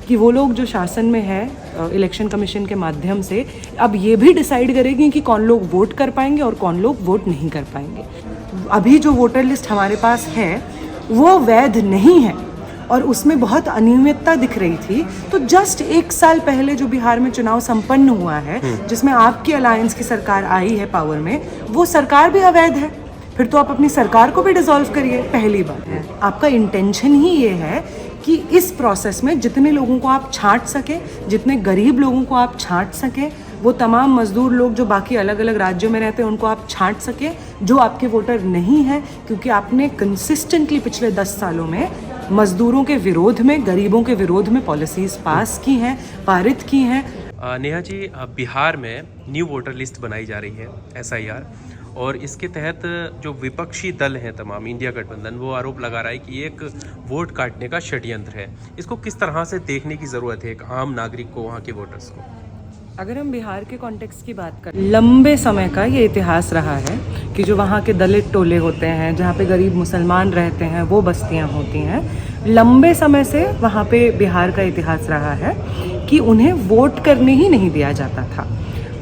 कि वो लोग जो शासन में है इलेक्शन कमीशन के माध्यम से अब ये भी डिसाइड करेगी कि कौन लोग वोट कर पाएंगे और कौन लोग वोट नहीं कर पाएंगे। अभी जो वोटर लिस्ट हमारे पास है वो वैध नहीं है और उसमें बहुत अनियमितता दिख रही थी। तो जस्ट एक साल पहले जो बिहार में चुनाव संपन्न हुआ है, जिसमें आपकी अलायंस की सरकार आई है पावर में, वो सरकार भी अवैध है। फिर तो आप अपनी सरकार को भी डिसॉल्व करिए। पहली बात है, आपका इंटेंशन ही ये है कि इस प्रोसेस में जितने लोगों को आप छांट सके, जितने गरीब लोगों को आप छांट सके, वो तमाम मजदूर लोग जो बाकी अलग अलग राज्यों में रहते हैं उनको आप छांट सके, जो आपके वोटर नहीं हैं, क्योंकि आपने कंसिस्टेंटली पिछले 10 सालों में मजदूरों के विरोध में, गरीबों के विरोध में पॉलिसीज पास की हैं, पारित की हैं। नेहा जी, बिहार में न्यू वोटर लिस्ट बनाई जा रही है SIR, और इसके तहत जो विपक्षी दल हैं तमाम, इंडिया गठबंधन, वो आरोप लगा रहा है कि एक वोट काटने का षड्यंत्र है। इसको किस तरह से देखने की ज़रूरत है एक आम नागरिक को, वहाँ के वोटर्स को? अगर हम बिहार के कॉन्टेक्स्ट की बात करें, लंबे समय का ये इतिहास रहा है कि जो वहाँ के दलित टोले होते हैं, जहाँ पे गरीब मुसलमान रहते हैं, वो बस्तियाँ होती हैं, लंबे समय से वहाँ पे बिहार का इतिहास रहा है कि उन्हें वोट करने ही नहीं दिया जाता था।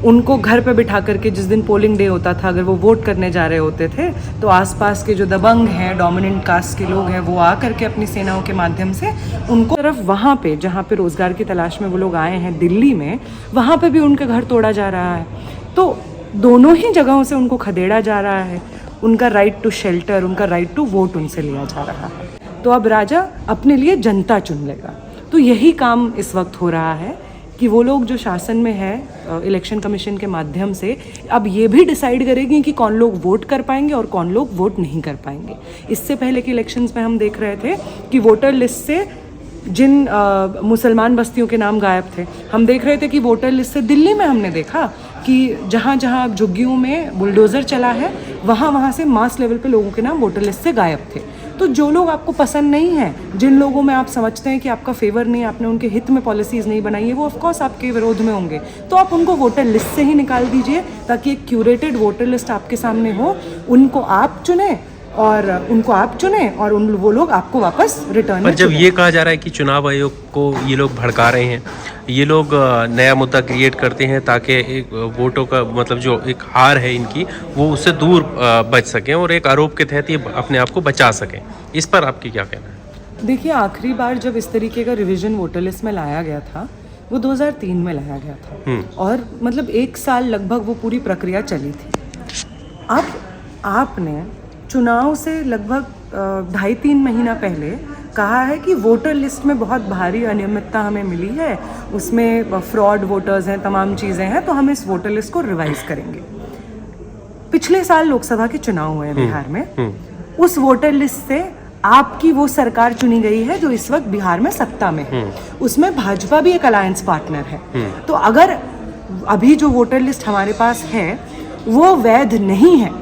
उनको घर पे बिठा करके जिस दिन पोलिंग डे होता था, अगर वो वोट करने जा रहे होते थे, तो आसपास के जो दबंग हैं, डोमिनेंट कास्ट के लोग हैं, वो आ करके अपनी सेनाओं के माध्यम से उनको तरफ वहाँ पे जहाँ पे रोज़गार की तलाश में वो लोग आए हैं दिल्ली में, वहाँ पे भी उनके घर तोड़ा जा रहा है। तो दोनों ही जगहों से उनको खदेड़ा जा रहा है। उनका राइट टू शेल्टर, उनका राइट टू वोट उनसे लिया जा रहा है। तो अब राजा अपने लिए जनता चुन लेगा। तो यही काम इस वक्त हो रहा है कि वो लोग जो शासन में है इलेक्शन कमीशन के माध्यम से अब ये भी डिसाइड करेगी कि कौन लोग वोट कर पाएंगे और कौन लोग वोट नहीं कर पाएंगे। इससे पहले के इलेक्शंस में हम देख रहे थे कि वोटर लिस्ट से जिन मुसलमान बस्तियों के नाम गायब थे, हम देख रहे थे कि वोटर लिस्ट से दिल्ली में हमने देखा कि जहाँ जहाँ झुग्गियों में बुलडोज़र चला है, वहाँ से मास लेवल पे लोगों के नाम वोटर लिस्ट से गायब थे। तो जो लोग आपको पसंद नहीं हैं, जिन लोगों में आप समझते हैं कि आपका फेवर नहीं, आपने उनके हित में पॉलिसीज़ नहीं बनाई है, वो ऑफकोर्स आपके विरोध में होंगे। तो आप उनको वोटर लिस्ट से ही निकाल दीजिए, ताकि एक क्यूरेटेड वोटर लिस्ट आपके सामने हो। उनको आप चुने और वो लोग आपको वापस रिटर्न। पर जब ये कहा जा रहा है कि चुनाव आयोग को ये लोग भड़का रहे हैं, ये लोग नया मुद्दा क्रिएट करते हैं ताकि एक वोटों का मतलब जो एक हार है इनकी, वो उससे दूर बच सकें और एक आरोप के तहत ये अपने आप को बचा सकें, इस पर आपकी क्या कहना है? देखिए, आखिरी बार जब इस तरीके का रिवीजन वोटर लिस्ट में लाया गया था, वो 2003 में लाया गया था, और मतलब 1 साल लगभग वो पूरी प्रक्रिया चली थी। अब आपने चुनाव से लगभग 2.5-3 महीना पहले कहा है कि वोटर लिस्ट में बहुत भारी अनियमितता हमें मिली है, उसमें फ्रॉड वोटर्स हैं, तमाम चीज़ें हैं, तो हम इस वोटर लिस्ट को रिवाइज करेंगे। पिछले साल लोकसभा के चुनाव हुए हैं बिहार में, उस वोटर लिस्ट से आपकी वो सरकार चुनी गई है जो इस वक्त बिहार में सत्ता में है। उसमें भाजपा भी एक अलायंस पार्टनर है। तो अगर अभी जो वोटर लिस्ट हमारे पास है वो वैध नहीं है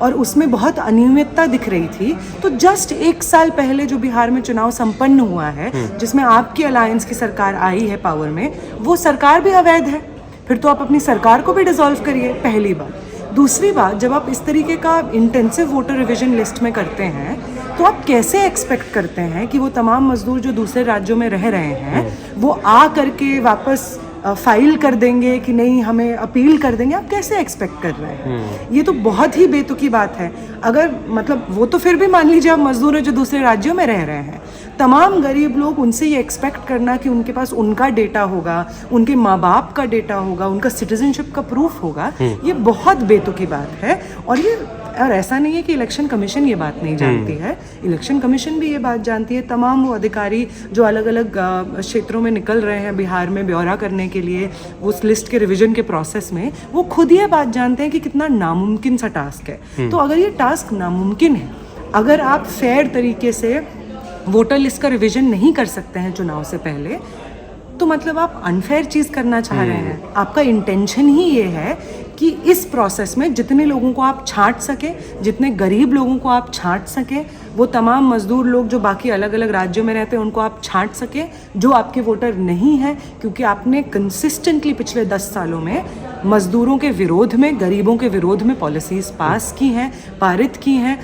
और उसमें बहुत अनियमितता दिख रही थी, तो जस्ट एक साल पहले जो बिहार में चुनाव संपन्न हुआ है, जिसमें आपकी अलायंस की सरकार आई है पावर में, वो सरकार भी अवैध है। फिर तो आप अपनी सरकार को भी डिसॉल्व करिए। पहली बात। दूसरी बात, जब आप इस तरीके का इंटेंसिव वोटर रिविजन लिस्ट में करते हैं, तो आप कैसे एक्सपेक्ट करते हैं कि वो तमाम मजदूर जो दूसरे राज्यों में रह रहे हैं, वो आ करके वापस फाइल कर देंगे कि नहीं, हमें अपील कर देंगे? आप कैसे एक्सपेक्ट कर रहे हैं? ये तो बहुत ही बेतुकी बात है। अगर मतलब वो तो फिर भी मान लीजिए आप मजदूर हैं जो दूसरे राज्यों में रह रहे हैं, तमाम गरीब लोग, उनसे ये एक्सपेक्ट करना कि उनके पास उनका डेटा होगा, उनके माँ बाप का डेटा होगा, उनका सिटीजनशिप का प्रूफ होगा, ये बहुत बेतुकी बात है। और ऐसा नहीं है कि इलेक्शन कमीशन ये बात नहीं जानती है, इलेक्शन कमीशन भी ये बात जानती है। तमाम वो अधिकारी जो अलग अलग क्षेत्रों में निकल रहे हैं बिहार में ब्यौरा करने के लिए, उस लिस्ट के रिवीजन के प्रोसेस में, वो खुद ये बात जानते हैं कि कितना नामुमकिन सा टास्क है। तो अगर ये टास्क नामुमकिन है, अगर आप फेयर तरीके से वोटर लिस्ट का रिवीजन नहीं कर सकते हैं चुनाव से पहले, तो मतलब आप अनफेयर चीज़ करना चाह रहे हैं। आपका इंटेंशन ही ये है कि इस प्रोसेस में जितने लोगों को आप छांट सके, जितने गरीब लोगों को आप छांट सके, वो तमाम मजदूर लोग जो बाकी अलग अलग राज्यों में रहते हैं उनको आप छांट सके, जो आपके वोटर नहीं हैं, क्योंकि आपने कंसिस्टेंटली पिछले 10 सालों में मजदूरों के विरोध में, गरीबों के विरोध में पॉलिसीज पास की हैं, पारित की हैं।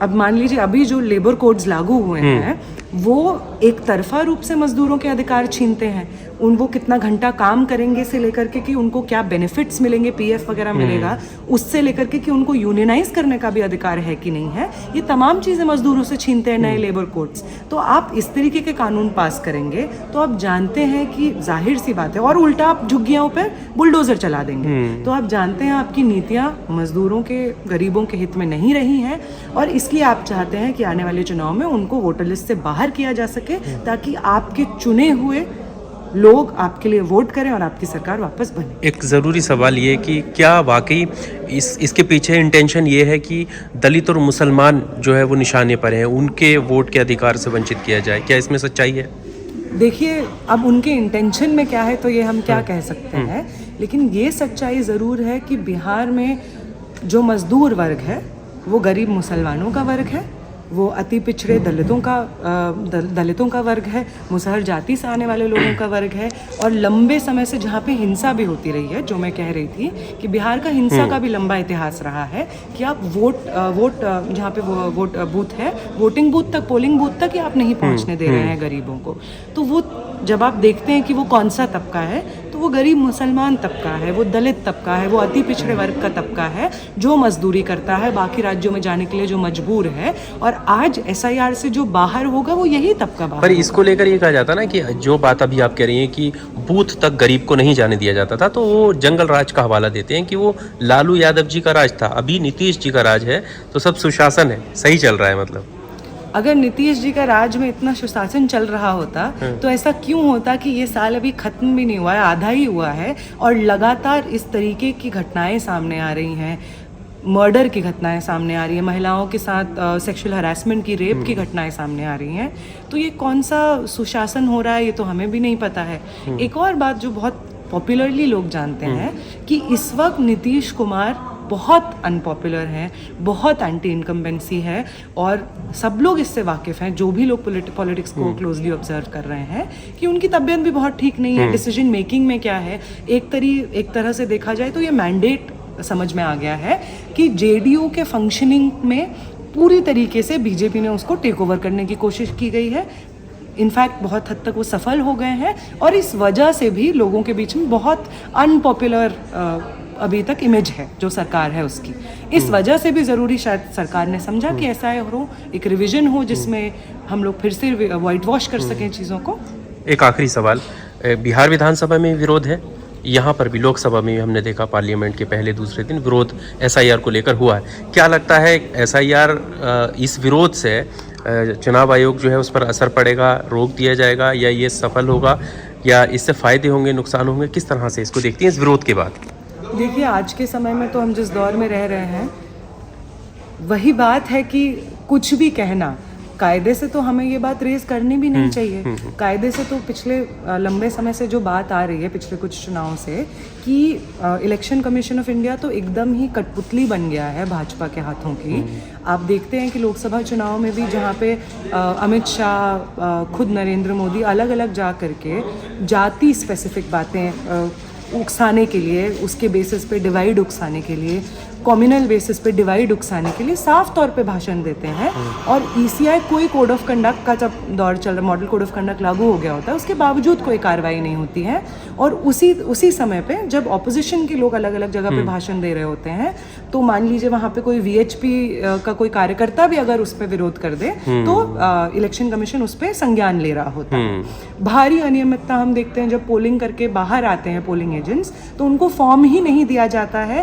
अब मान लीजिए अभी जो लेबर कोड्स लागू हुए हैं, वो एक तरफा रूप से मजदूरों के अधिकार छीनते हैं। वो कितना घंटा काम करेंगे से लेकर के कि उनको क्या बेनिफिट्स मिलेंगे, पीएफ वगैरह मिलेगा, उससे लेकर के कि उनको यूनियनाइज करने का भी अधिकार है कि नहीं है, ये तमाम चीज़ें मजदूरों से छीनते हैं नए लेबर कोड्स। तो आप इस तरीके के कानून पास करेंगे तो आप जानते हैं कि जाहिर सी बात है, और उल्टा आप झुग्गियों पर बुलडोजर चला देंगे, तो आप जानते हैं आपकी नीतियाँ मजदूरों के, गरीबों के हित में नहीं रही हैं, और इसलिए आप चाहते हैं कि आने वाले चुनाव में उनको वोटर लिस्ट से बाहर किया जा सके, ताकि आपके चुने हुए लोग आपके लिए वोट करें और आपकी सरकार वापस बने। एक ज़रूरी सवाल ये कि क्या वाकई इसके पीछे इंटेंशन ये है कि दलित और मुसलमान जो है वो निशाने पर हैं, उनके वोट के अधिकार से वंचित किया जाए? क्या इसमें सच्चाई है? देखिए, अब उनके इंटेंशन में क्या है तो ये हम क्या कह सकते हैं, लेकिन ये सच्चाई ज़रूर है कि बिहार में जो मजदूर वर्ग है वो गरीब मुसलमानों का वर्ग है, वो अति पिछड़े दलितों का वर्ग है, मुसहर जाति से आने वाले लोगों का वर्ग है, और लंबे समय से जहाँ पे हिंसा भी होती रही है, जो मैं कह रही थी कि बिहार का हिंसा का भी लंबा इतिहास रहा है कि आप वोट जहाँ पे वोट बूथ है, वोटिंग बूथ तक, पोलिंग बूथ तक ही आप नहीं पहुँचने दे रहे हैं गरीबों को। तो वो जब आप देखते हैं कि वो कौन सा तबका है, तो वो गरीब मुसलमान तबका है, वो दलित तबका है, वो अति पिछड़े वर्ग का तबका है जो मजदूरी करता है, बाकी राज्यों में जाने के लिए जो मजबूर है, और आज एसआईआर से जो बाहर होगा वो यही तबका बाहर। पर इसको लेकर ये कहा जाता ना कि जो बात अभी आप कह रही हैं कि बूथ तक गरीब को नहीं जाने दिया जाता था, तो वो जंगल राज का हवाला देते हैं कि वो लालू यादव जी का राज था, अभी नीतीश जी का राज है, तो सब सुशासन है, सही चल रहा है। मतलब अगर नीतीश जी का राज में इतना सुशासन चल रहा होता तो ऐसा क्यों होता कि ये साल अभी खत्म भी नहीं हुआ है, आधा ही हुआ है, और लगातार इस तरीके की घटनाएं सामने आ रही हैं, मर्डर की घटनाएं सामने आ रही हैं, महिलाओं के साथ सेक्सुअल हरासमेंट की, रेप की घटनाएं सामने आ रही हैं। तो ये कौन सा सुशासन हो रहा है ये तो हमें भी नहीं पता है। एक और बात जो बहुत पॉपुलरली लोग जानते हैं कि इस वक्त नीतीश कुमार बहुत अनपॉपुलर हैं, बहुत एंटी इनकम्बेंसी है, और सब लोग इससे वाकिफ़ हैं, जो भी लोग पॉलिटिक्स को क्लोजली ऑब्जर्व कर रहे हैं, कि उनकी तबीयत भी बहुत ठीक नहीं है। डिसीजन मेकिंग में क्या है, एक तरह से देखा जाए तो ये मैंडेट समझ में आ गया है कि जेडीयू के फंक्शनिंग में पूरी तरीके से बीजेपी ने उसको टेक ओवर करने की कोशिश की गई है। इनफैक्ट बहुत हद तक वो सफल हो गए हैं, और इस वजह से भी लोगों के बीच में बहुत अनपॉपुलर अभी तक इमेज है जो सरकार है उसकी। इस वजह से भी ज़रूरी शायद सरकार ने समझा कि ऐसा हो, एक रिवीजन हो जिसमें हम लोग फिर से वाइट वॉश कर सकें चीज़ों को। एक आखिरी सवाल, बिहार विधानसभा में विरोध है, यहाँ पर भी लोकसभा में हमने देखा पार्लियामेंट के पहले दूसरे दिन विरोध एसआईआर को लेकर हुआ है। क्या लगता है एसआईआर, इस विरोध से चुनाव आयोग जो है उस पर असर पड़ेगा, रोक दिया जाएगा, या ये सफल होगा, या इससे फ़ायदे होंगे, नुकसान होंगे? किस तरह से इसको देखती हैं इस विरोध के बाद? देखिए, आज के समय में तो हम जिस दौर में रह रहे हैं, वही बात है कि कुछ भी कहना, कायदे से तो हमें ये बात रेज करनी भी नहीं चाहिए। कायदे से तो पिछले लंबे समय से जो बात आ रही है, पिछले कुछ चुनाव से, कि इलेक्शन कमीशन ऑफ इंडिया तो एकदम ही कठपुतली बन गया है भाजपा के हाथों की। आप देखते हैं कि लोकसभा चुनाव में भी जहाँ पे अमित शाह, खुद नरेंद्र मोदी अलग अलग जा करके जाति स्पेसिफिक बातें उकसाने के लिए, उसके बेसिस पे डिवाइड उकसाने के लिए, कम्युनल बेसिस पे डिवाइड उकसाने के लिए साफ तौर पे भाषण देते हैं, और ईसीआई कोई कोड ऑफ कंडक्ट का जब दौर चल रहा, मॉडल कोड ऑफ कंडक्ट लागू हो गया होता है, उसके बावजूद कोई कार्रवाई नहीं होती है। और उसी समय पे जब ऑपोजिशन के लोग अलग अलग जगह पे भाषण दे रहे होते हैं, तो मान लीजिए वहाँ पे कोई वीएचपी का कोई कार्यकर्ता भी अगर उस पर विरोध कर दे तो इलेक्शन कमीशन उस पर संज्ञान ले रहा होता है। भारी अनियमितता हम देखते हैं जब पोलिंग करके बाहर आते हैं पोलिंग एजेंट्स, तो उनको फॉर्म ही नहीं दिया जाता है।